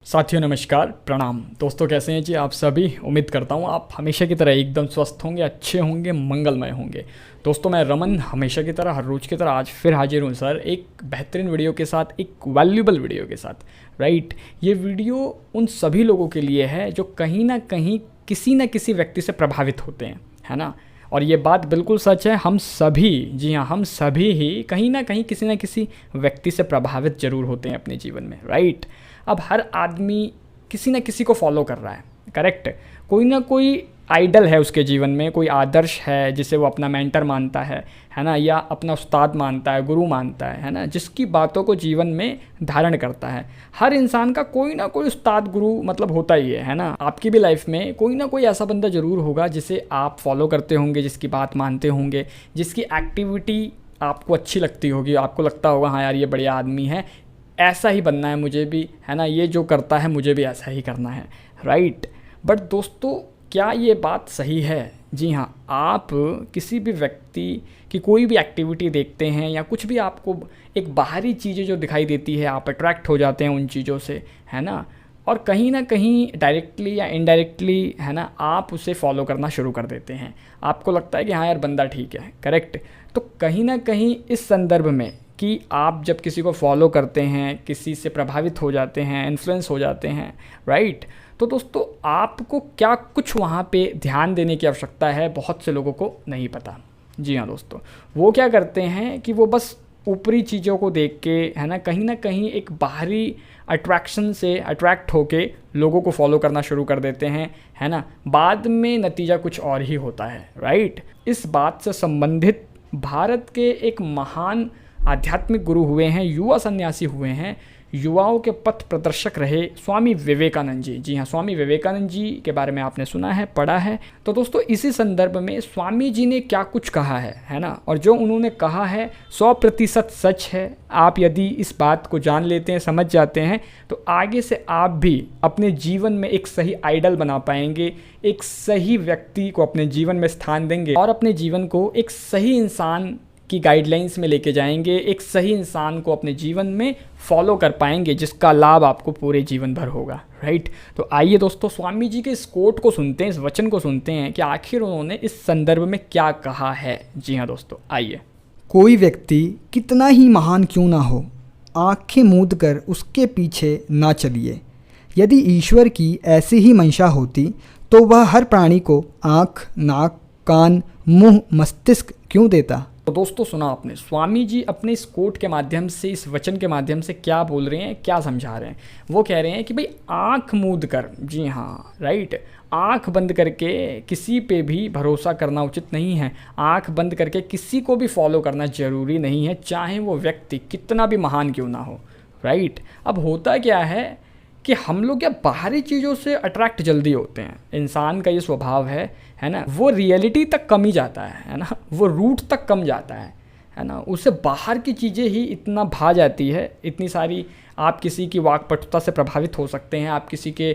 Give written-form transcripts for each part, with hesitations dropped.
साथियों नमस्कार, प्रणाम। दोस्तों कैसे हैं जी आप सभी। उम्मीद करता हूँ आप हमेशा की तरह एकदम स्वस्थ होंगे, अच्छे होंगे, मंगलमय होंगे। दोस्तों मैं रमन हमेशा की तरह हर रोज़ की तरह आज फिर हाजिर हूँ सर एक बेहतरीन वीडियो के साथ, एक वैल्यूबल वीडियो के साथ। राइट, ये वीडियो उन सभी लोगों के लिए है जो कहीं ना कहीं किसी न किसी व्यक्ति से प्रभावित होते हैं, है ना। और ये बात बिल्कुल सच है, हम सभी, जी हाँ, हम सभी ही कहीं ना कहीं किसी न किसी व्यक्ति से प्रभावित जरूर होते हैं अपने जीवन में। राइट, अब हर आदमी किसी न किसी को फॉलो कर रहा है, करेक्ट। कोई ना कोई आइडल है उसके जीवन में, कोई आदर्श है जिसे वो अपना मेंटर मानता है ना, या अपना उस्ताद मानता है, गुरु मानता है ना, जिसकी बातों को जीवन में धारण करता है। हर इंसान का कोई ना कोई उस्ताद गुरु मतलब होता ही है ना। आपकी भी लाइफ में कोई ना कोई ऐसा बंदा ज़रूर होगा जिसे आप फॉलो करते होंगे, जिसकी बात मानते होंगे, जिसकी एक्टिविटी आपको अच्छी लगती होगी, आपको लगता होगा हाँ यार ये बढ़िया आदमी है, ऐसा ही बनना है मुझे भी, है ना, ये जो करता है मुझे भी ऐसा ही करना है। राइट, बट दोस्तों क्या ये बात सही है? जी हाँ, आप किसी भी व्यक्ति की कोई भी एक्टिविटी देखते हैं या कुछ भी आपको एक बाहरी चीज़ें जो दिखाई देती है, आप अट्रैक्ट हो जाते हैं उन चीज़ों से, है ना, और कहीं ना कहीं डायरेक्टली या इनडायरेक्टली, है ना, आप उसे फॉलो करना शुरू कर देते हैं। आपको लगता है कि हाँ यार बंदा ठीक है, करेक्ट। तो कहीं ना कहीं इस संदर्भ में कि आप जब किसी को फॉलो करते हैं, किसी से प्रभावित हो जाते हैं, इन्फ्लुएंस हो जाते हैं, राइट, तो दोस्तों आपको क्या कुछ वहाँ पे ध्यान देने की आवश्यकता है, बहुत से लोगों को नहीं पता। जी हाँ दोस्तों, वो क्या करते हैं कि वो बस ऊपरी चीज़ों को देख के, है ना कहीं एक बाहरी अट्रैक्शन से अट्रैक्ट होके लोगों को फॉलो करना शुरू कर देते हैं, है ना। बाद में नतीजा कुछ और ही होता है। राइट, इस बात से संबंधित भारत के एक महान आध्यात्मिक गुरु हुए हैं, युवा सन्यासी हुए हैं, युवाओं के पथ प्रदर्शक रहे स्वामी विवेकानंद जी। जी हाँ, स्वामी विवेकानंद जी के बारे में आपने सुना है, पढ़ा है। तो दोस्तों इसी संदर्भ में स्वामी जी ने क्या कुछ कहा है ना, और जो उन्होंने कहा है 100% सच है। आप यदि इस बात को जान लेते हैं, समझ जाते हैं, तो आगे से आप भी अपने जीवन में एक सही आइडल बना पाएंगे, एक सही व्यक्ति को अपने जीवन में स्थान देंगे और अपने जीवन को एक सही इंसान की गाइडलाइंस में लेके जाएंगे, एक सही इंसान को अपने जीवन में फॉलो कर पाएंगे जिसका लाभ आपको पूरे जीवन भर होगा। राइट, तो आइए दोस्तों स्वामी जी के इस कोट को सुनते हैं, इस वचन को सुनते हैं कि आखिर उन्होंने इस संदर्भ में क्या कहा है। जी हाँ दोस्तों, आइए। कोई व्यक्ति कितना ही महान क्यों ना हो, आंखें मूंद कर उसके पीछे ना चलिए। यदि ईश्वर की ऐसी ही मंशा होती तो वह हर प्राणी को आँख, नाक, कान, मुंह, मस्तिष्क क्यों देता। तो दोस्तों सुना आपने, स्वामी जी अपने इस कोट के माध्यम से, इस वचन के माध्यम से क्या बोल रहे हैं, क्या समझा रहे हैं। वो कह रहे हैं कि भाई आंख मूंद कर, जी हाँ राइट, आंख बंद करके किसी पे भी भरोसा करना उचित नहीं है। आंख बंद करके किसी को भी फॉलो करना ज़रूरी नहीं है, चाहे वो व्यक्ति कितना भी महान क्यों ना हो। राइट, अब होता क्या है कि हम लोग क्या बाहरी चीज़ों से अट्रैक्ट जल्दी होते हैं। इंसान का ये स्वभाव है ना, वो रियलिटी तक कम ही जाता है ना, वो रूट तक कम जाता है ना, उसे बाहर की चीज़ें ही इतना भा जाती है, इतनी सारी। आप किसी की वाक्पटुता से प्रभावित हो सकते हैं, आप किसी के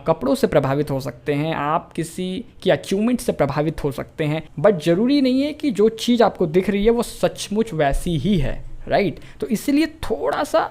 कपड़ों से प्रभावित हो सकते हैं, आप किसी की अचीवमेंट से प्रभावित हो सकते हैं, बट ज़रूरी नहीं है कि जो चीज़ आपको दिख रही है वो सचमुच वैसी ही है। राइट, तो इसलिए थोड़ा सा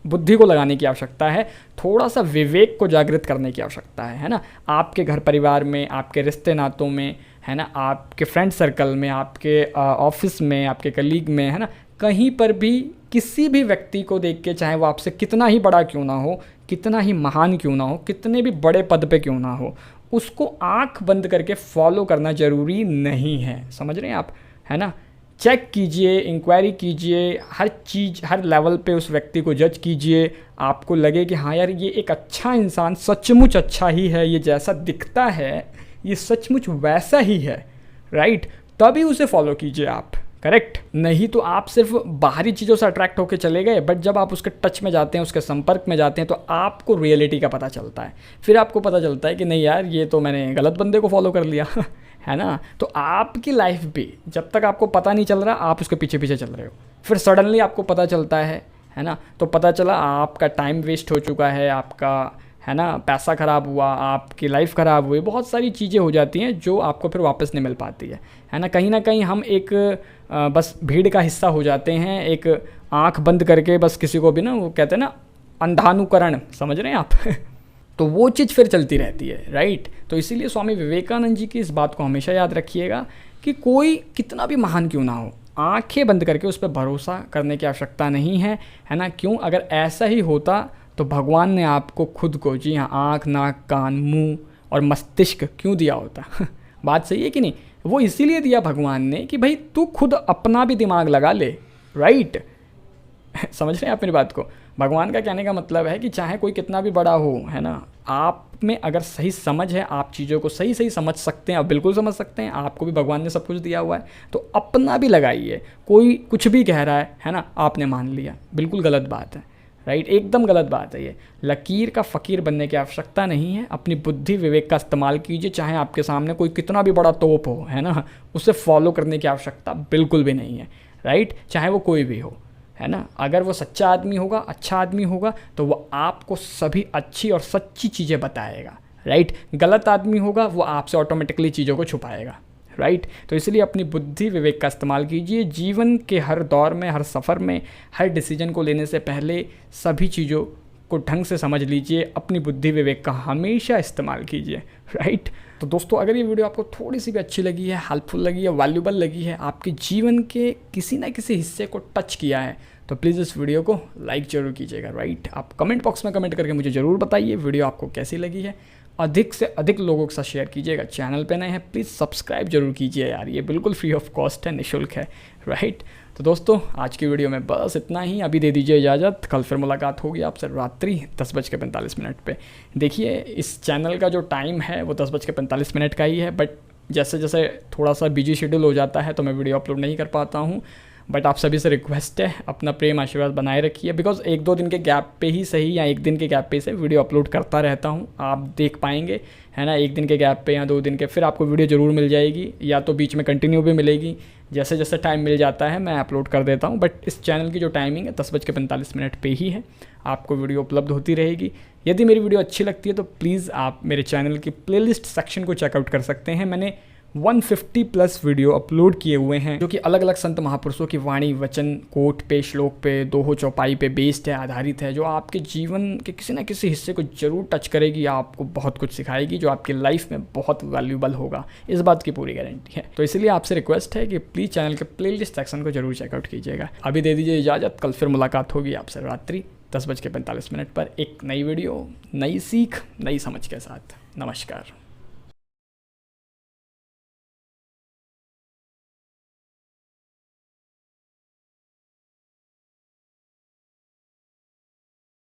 बुद्धि को लगाने की आवश्यकता है, थोड़ा सा विवेक को जागृत करने की आवश्यकता है ना। आपके घर परिवार में, आपके रिश्ते नातों में, है ना, आपके फ्रेंड सर्कल में, आपके ऑफिस में, आपके कलीग में, है ना, कहीं पर भी किसी भी व्यक्ति को देख के, चाहे वो आपसे कितना ही बड़ा क्यों ना हो, कितना ही महान क्यों ना हो, कितने भी बड़े पद पे क्यों ना हो, उसको आँख बंद करके फॉलो करना ज़रूरी नहीं है। समझ रहे हैं आप, है ना। चेक कीजिए, इंक्वायरी कीजिए, हर चीज़, हर लेवल पे उस व्यक्ति को जज कीजिए। आपको लगे कि हाँ यार ये एक अच्छा इंसान, सचमुच अच्छा ही है, ये जैसा दिखता है ये सचमुच वैसा ही है, राइट, तभी उसे फॉलो कीजिए आप। करेक्ट, नहीं तो आप सिर्फ बाहरी चीज़ों से अट्रैक्ट होकर चले गए, बट जब आप उसके टच में जाते हैं, उसके संपर्क में जाते हैं, तो आपको रियलिटी का पता चलता है। फिर आपको पता चलता है कि नहीं यार ये तो मैंने गलत बंदे को फॉलो कर लिया है ना। तो आपकी लाइफ भी जब तक आपको पता नहीं चल रहा, आप उसके पीछे पीछे चल रहे हो, फिर सडनली आपको पता चलता है ना, तो पता चला आपका टाइम वेस्ट हो चुका है, आपका, है ना, पैसा ख़राब हुआ, आपकी लाइफ ख़राब हुई, बहुत सारी चीज़ें हो जाती हैं जो आपको फिर वापस नहीं मिल पाती है ना कहीं हम एक बस भीड़ का हिस्सा हो जाते हैं, एक आंख बंद करके बस किसी को भी ना, वो कहते हैं ना अंधानुकरण, समझ रहे हैं आप तो वो चीज़ फिर चलती रहती है, राइट। तो इसीलिए स्वामी विवेकानंद जी की इस बात को हमेशा याद रखिएगा कि कोई कितना भी महान क्यों ना हो, आंखें बंद करके उस पर भरोसा करने की आवश्यकता नहीं है, है ना। क्यों? अगर ऐसा ही होता तो भगवान ने आपको खुद को, जी हाँ, आँख, नाक, कान, मुंह और मस्तिष्क क्यों दिया होता बात सही है कि नहीं? वो इसीलिए दिया भगवान ने कि भाई तू खुद अपना भी दिमाग लगा ले, राइट समझ रहे हैं आप मेरी बात को? भगवान का कहने का मतलब है कि चाहे कोई कितना भी बड़ा हो, है ना, आप में अगर सही समझ है, आप चीज़ों को सही सही समझ सकते हैं, आप बिल्कुल समझ सकते हैं, आपको भी भगवान ने सब कुछ दिया हुआ है, तो अपना भी लगाइए। कोई कुछ भी कह रहा है ना, आपने मान लिया, बिल्कुल गलत बात है, राइट, एकदम गलत बात है ये। लकीर का फ़कीर बनने की आवश्यकता नहीं है, अपनी बुद्धि विवेक का इस्तेमाल कीजिए। चाहे आपके सामने कोई कितना भी बड़ा तोप हो, है ना, उसे फॉलो करने की आवश्यकता बिल्कुल भी नहीं है, राइट, चाहे वो कोई भी हो, है ना। अगर वो सच्चा आदमी होगा, अच्छा आदमी होगा, तो वो आपको सभी अच्छी और सच्ची चीज़ें बताएगा, राइट। गलत आदमी होगा, वो आपसे ऑटोमेटिकली चीज़ों को छुपाएगा, राइट। तो इसलिए अपनी बुद्धि विवेक का इस्तेमाल कीजिए। जीवन के हर दौर में, हर सफ़र में, हर डिसीजन को लेने से पहले सभी चीज़ों को ढंग से समझ लीजिए। अपनी बुद्धि विवेक का हमेशा इस्तेमाल कीजिए, राइट। तो दोस्तों, अगर ये वीडियो आपको थोड़ी सी भी अच्छी लगी है, हेल्पफुल लगी है, वैल्यूबल लगी है, आपके जीवन के किसी ना किसी हिस्से को टच किया है, तो प्लीज़ इस वीडियो को लाइक ज़रूर कीजिएगा, राइट। आप कमेंट बॉक्स में कमेंट करके मुझे ज़रूर बताइए वीडियो आपको कैसी लगी है। अधिक से अधिक लोगों के साथ शेयर कीजिएगा। चैनल पे नए हैं प्लीज़ सब्सक्राइब जरूर कीजिए यार, ये बिल्कुल फ्री ऑफ कॉस्ट है, निःशुल्क है, राइट। तो दोस्तों, आज की वीडियो में बस इतना ही। अभी दे दीजिए इजाज़त, कल फिर मुलाकात होगी आपसे रात्रि 10:45 पे। देखिए, इस चैनल का जो टाइम है वो 10:45 का ही है, बट जैसे जैसे थोड़ा सा बिजी शेड्यूल हो जाता है तो मैं वीडियो अपलोड नहीं कर पाता हूँ। बट आप सभी से रिक्वेस्ट है, अपना प्रेम आशीर्वाद बनाए रखिए, बिकॉज 1-2 दिन के गैप पे ही सही, या 1 दिन के गैप पे से वीडियो अपलोड करता रहता हूँ, आप देख पाएंगे, है ना। 1 दिन के गैप पे या 2 दिन के, फिर आपको वीडियो ज़रूर मिल जाएगी, या तो बीच में कंटिन्यू भी मिलेगी। जैसे जैसे टाइम मिल जाता है मैं अपलोड कर देता हूँ, बट इस चैनल की जो टाइमिंग है 10:45 पे ही है, आपको वीडियो उपलब्ध होती रहेगी। यदि मेरी वीडियो अच्छी लगती है तो प्लीज़ आप मेरे चैनल की प्लेलिस्ट सेक्शन को चेकआउट कर सकते हैं। मैंने 150+ वीडियो अपलोड किए हुए हैं, जो कि अलग अलग संत महापुरुषों की वाणी, वचन, कोट पे, श्लोक पे, दोहो चौपाई पे बेस्ड है, आधारित है, जो आपके जीवन के किसी न किसी हिस्से को जरूर टच करेगी, आपको बहुत कुछ सिखाएगी, जो आपकी लाइफ में बहुत वैल्यूबल होगा, इस बात की पूरी गारंटी है। तो इसलिए आपसे रिक्वेस्ट है कि प्लीज़ चैनल के प्लेलिस्ट सेक्शन को जरूर चेकआउट कीजिएगा। अभी दे दीजिए इजाज़त, कल फिर मुलाकात होगी आपसे रात्रि 10:45 पर एक नई वीडियो, नई सीख, नई समझ के साथ। नमस्कार।